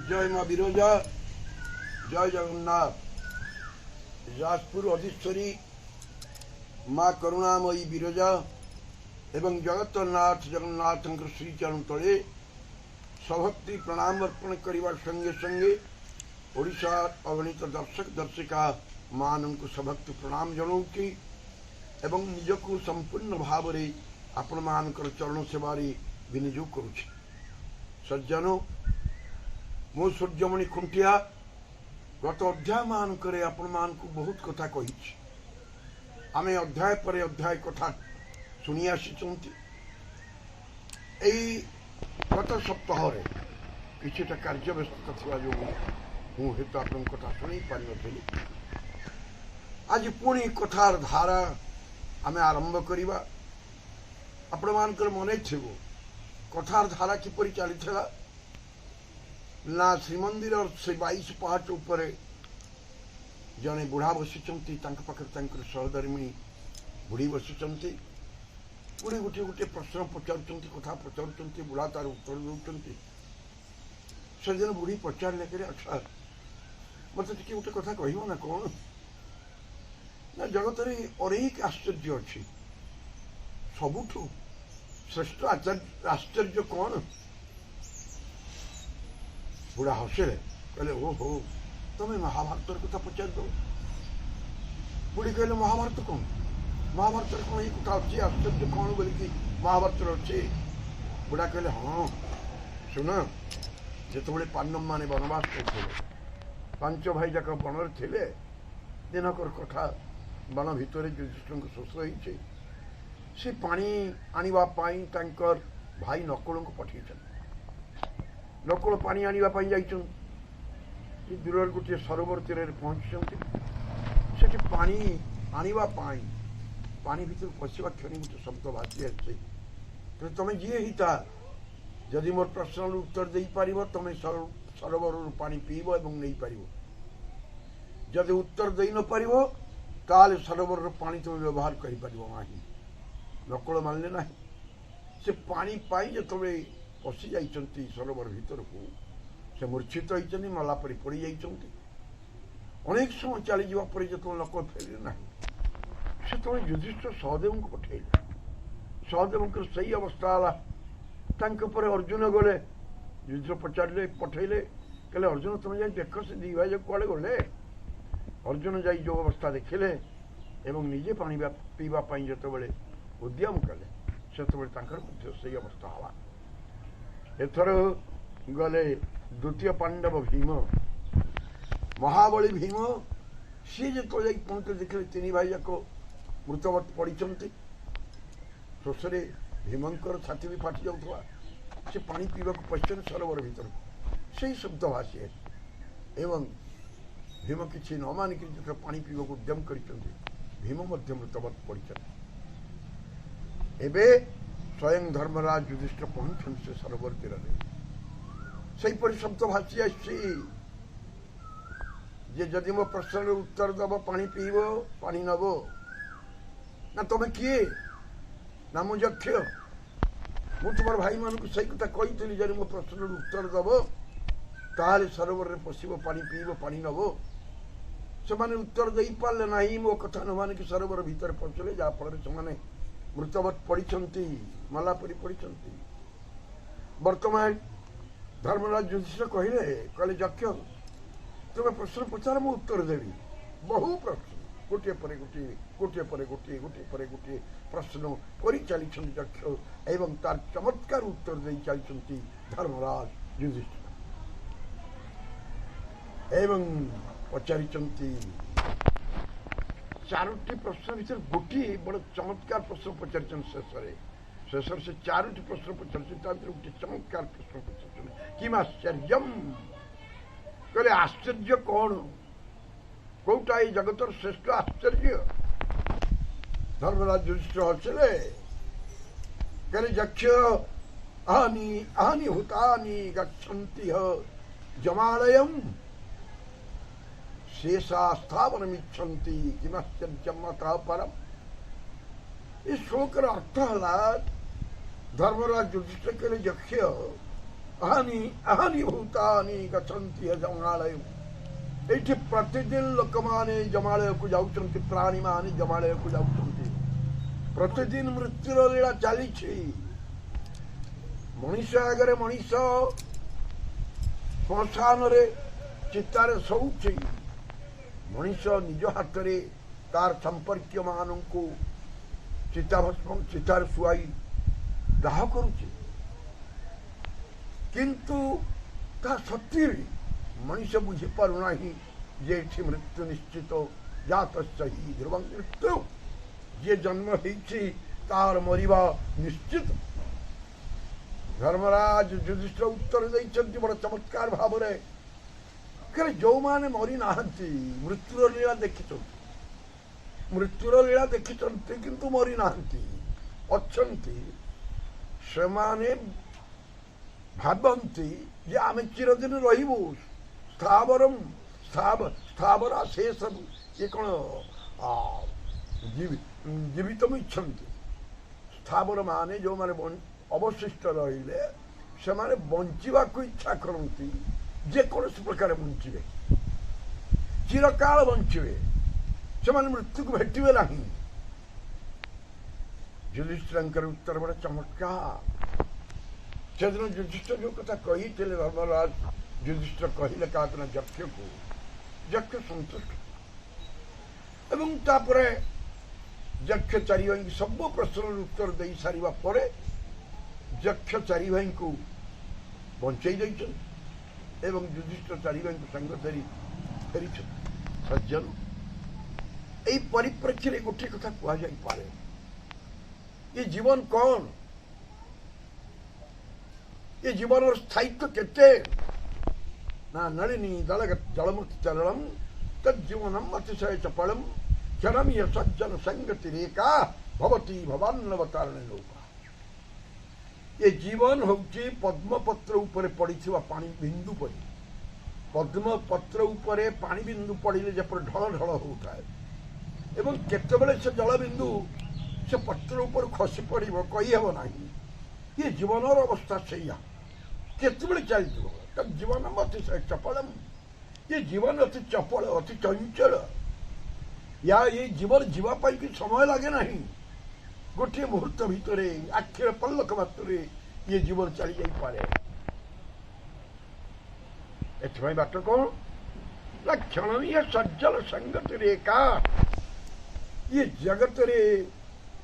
जय माँ बिरोजा, जय जगन्नाथ। जाजपुर अधीश्वरी माँ करुणामयी बिरोजा एवं जगतनाथ जगन्नाथ श्रीचरण तले सभक्ति प्रणाम अर्पण करने संगे संगे ओडिशा अगणित दर्शक दर्शिका मानक सभक्ति प्रणाम जनाऊँगी एवं निजक संपूर्ण भाव में आपण मान चरण सेवारे विनियोग करुछि। सज्जनों, मो सूर्यमणि खुंटिया गत अध्याय मानक आपण मान बहुत कथा कही आमे अध्याय पर अध्याय कथा शुणी आसी। गत सप्ताह किछिटा कार्य व्यस्तता था जो मुझे आप कथा शुणी पारि नी। आज पुणी कथार धारा आमे आरंभ करवा। आपण मानकर मन थी कथार धारा किपरि चली ना श्रीमंदिर से 22 पहाच उपर जड़े बुढ़ा बसी पाखे सहधर्मिणी बुढ़ी बसी बुढ़ी गोटे गोटे प्रश्न पचार कथा पचार बुढ़ा तार उत्तर दौरान से दिन बुढ़ी पचारे कि अच्छा मत टे गोटे कथा कह ना कौन ना जगत अनेक आश्चर्य अच्छी सबुठ श्रेष्ठ आश्चर्य कौन। बुढ़ा हसिले कहले ओहो तुम्हें महाभारत कथा पचार दो। बुढ़ी कहले महाभारत कौन महाभारत कौन ये कथा अच्छी आश्चर्य कौन बोलिकी महाभारत अच्छे। बुढ़ा कहले हाँ शुण जो पांडव माने वनवास करते 5 भाई जाक वन थे दिनकर कथा वन भितर युधिष्ठिर को शोष होती से पानी आने भाई नकुल को पठे नकुल पानी आने जाइए दूर गोटे सरोवर तीर पहुंची से पानी आने पानी भर पशिवा क्षण गोटे शब्द भासी आसे तुम जी ही था जदि मोर प्रश्न उत्तर दे पार तुम सरोवर पानी पीब और नहीं पार जदि उत्तर दे न पार ताल सरोवर पानी तुम व्यवहार कर नकुल मानले ना से पानी पाई जो पशि जा सरोवर भीतर को से मूर्छित होती मला परी पड़ जाती अनेक समय चली जावापर जो नकुल फेरले ना से तुम युधिष्ठिर सहदेव को पठेले सहदेव से अवस्था है। अर्जुन गले युधिष्ठिर पचारे पठेले कहले अर्जुन तुम जा देख से 2 भाई कड़े गले। अर्जुन जा जो अवस्था देखिले एवं निजे पानी पीवाई जो उद्यम कले से से अवस्था हवा। एथर गले द्वितीय पांडव भीम महाबली भीम सी जो पहुंचे देखिले 3 भाई जाक मृतवत पड़ी शोषे भीमंकर छाती भी फाटी जाऊा से पानी पीवा पश्चिम सरोवर भीतर से शब्द भाषी एवं भीम किसी न मानिक जो पानी पीवा उद्यम कर भीम मृतवत पड़ी एबे स्वयं धर्मराज युधिष्ठिर पहुंचन से सरोवर तीर से शब्द भाषी आसी जदि मो प्रश्न उत्तर दब पानी पीब पानी नब ना तुम्हें किए ना मु यक्ष मु तुम भाई मान को सही कथा कही जब मो प्रश्न उत्तर दब ताल सरोवर में पशिब पानी पीब पानी नब से उत्तर दे पारे ना मो कथा न मानिक सरोवर भीतर पहुंचले जहाँफल से मृतवत पड़ी मला परी पड़ी। वर्तमान धर्मराज युधिष्ठिर कहले यक्ष तुम्हें प्रश्न पचार मु उत्तर देवी बहु प्रश्न गोटे पर गोटे गोटे पर गोटे गोटे पर गोटे प्रश्न कर चली यक्ष एवं तार चमत्कार उत्तर दे चली धर्मराज युधिष्ठिर एवं पचारि 4टी प्रश्न भर गोटे बड़ चमत्कार प्रश्न पचार शेष से 4टी प्रश्न पचार गोटे चमत्कार प्रश्न पचार किम आश्चर्य कहले आश्चर्य कौन कौटा ये जगतर श्रेष्ठ आश्चर्य। धर्मराज युधिष्ठिर हसिले कहले यक्ष आहनि हुतानि गच्छन्ति जमालयम् शेषा स्थावनमिच्छन्ति किमाश्चर्यमतः परम। इस श्लोकर अर्थ है धर्मराज युधिष्ठिर कहले यक्ष अहानी अहानी भूतानी गच्छन्ति जमालय एठी प्रतिदिन लोक माने जमालय को जाउछन्ति प्राणी माने जमालय को जाउछन्ति प्रतिदिन मृत्युर लीला चली मनीष आगे मनीष श्मशान रे चितार शौचे मनीष निज हाथ रे तार संपर्क मान को चिताभस्म चितार शुआई दाह करुचे किंतु ता सत्य मनीष बुझी पारुना जे मृत्यु निश्चित जात ही ध्रुव मृत्यु जे जन्म तार मरिबा निश्चित धर्मराज युधिष्ठिर उत्तर देइछन्ति बड़ चमत्कार भाव जो माने मरी नाहंती मृत्युर लीला देखिछन्ति मृत्युर लीला देखिछन्ति किंतु मरी नाहंती अछन्ति सेमाने भावन्ति जे आमे चिरदिन रहिबु स्थावरम स्थावरा शेष ये कौन जीवित इच्छन्ति स्थावर माने जो माने अवशिष्ट रहिले से माने बंचिबा को इच्छा करती जे कौन प्रकार बंचिबे चिरकाल बंचिबे से माने मृत्यु को भेटिबे नहीं युधिष्ठिर उत्तर बड़ा चमत्कार से दिन युधिष्ठिर जो कथा कही धर्मराज युधिष्ठिर कहले का यक्ष को यक्ष संतुष्ट एवं तापरे यक्ष चारि भाई सब प्रश्न उत्तर दे सारिबा परे यक्ष चारि भाई को बंचई दैछन एवं युधिष्ठिर चारि भाई को संग धरी फेरी सज्जन एई परिप्रेक्षी रे गोटे कथा कुआ जाई पारे ये जीवन कौन ये जीवन और स्थायित्व केते ना नलिनी जलमुक्त चलम तज्जीवनम अतिशय चपलम क्षणम ये सज्जन संगति रेखा भवती भवान्नवतारण नौका ये जीवन होची पद्मपत्र उपरे पड़िथिबा पानी बिंदु परी पद्मपत्र उपरे पानी बिंदु पड़िले जपर ढल ढल होता है एवं केतेबेले से जल बिंदु से पत्र ऊपर खसी पड़ो कही हेब ना ये जीवन अवस्था से केतबे चलती तब जीवन अति चपलम ये जीवन अति चपल अति चंचल या ये जीवन जीवाई कि समय लगे ना गोटे मुहूर्त भितर आखिर पल्लक मात्र ये जीवन चली जापे एथि बाट कौन क्षण ये सज्जल संगत रेखा ये जगत रे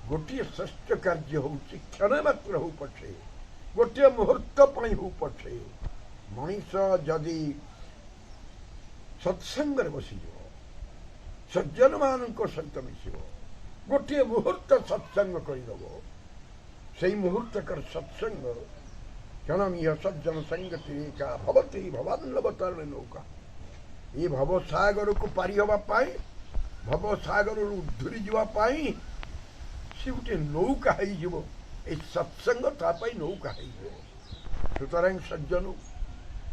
गोटे श्रेष्ठ कार्य हूँ क्षण मात्र हो पछे गोटे मुहूर्त हो पछे मनीष जदि सत्संग बसी सज्जन मान सहित मिस गोटे मुहूर्त सत्संग करदेव से मुहूर्त कर सत्संग क्षण यह सज्जन संगति रेखा भवती भवान्नवतारण नौका ये भवसागर को पारि होगा भवसागर उद्धुरी जावाई सी गोटे नौका हो सत्संग तापाई नौका हो सुतरां सज्जन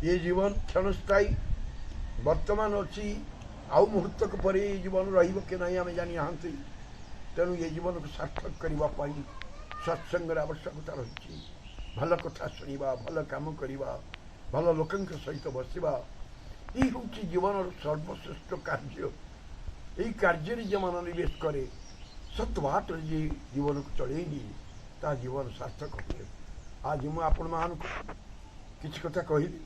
ये जीवन क्षणस्थायी वर्तमान अच्छी आउ मुहूर्तक पर ये जीवन रही आम जानी हाँ तेणु ये जीवन को सार्थक करने सत्संग आवश्यकता रही भल कथा शुणा भल कम करवा भल लोक सहित बसवा ये हूँ जीवन सर्वश्रेष्ठ कार्य यही कार्य जो मनोनिवेश करे सत्वाट जी जीवन को चलैनी ता जीवन सार्थक हुए आज मुझे आपण मान किसी कथा कहली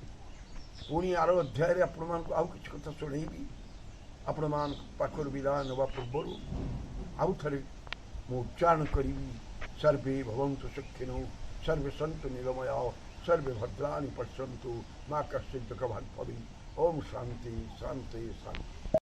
पुणी आर अध्याय आपण मान आउ किसी कथा शुणेबी आपण मान पाखर विदाय नवा पूर्व आउ थे मु उच्चारण करी सर्वे भवन्तु सुखिनो सर्वे सन्तु निरामया सर्वे भद्राणि पश्यन्तु मा कश्चित् दुःखभाग् भवेत्। ओम शांति शांति शांति।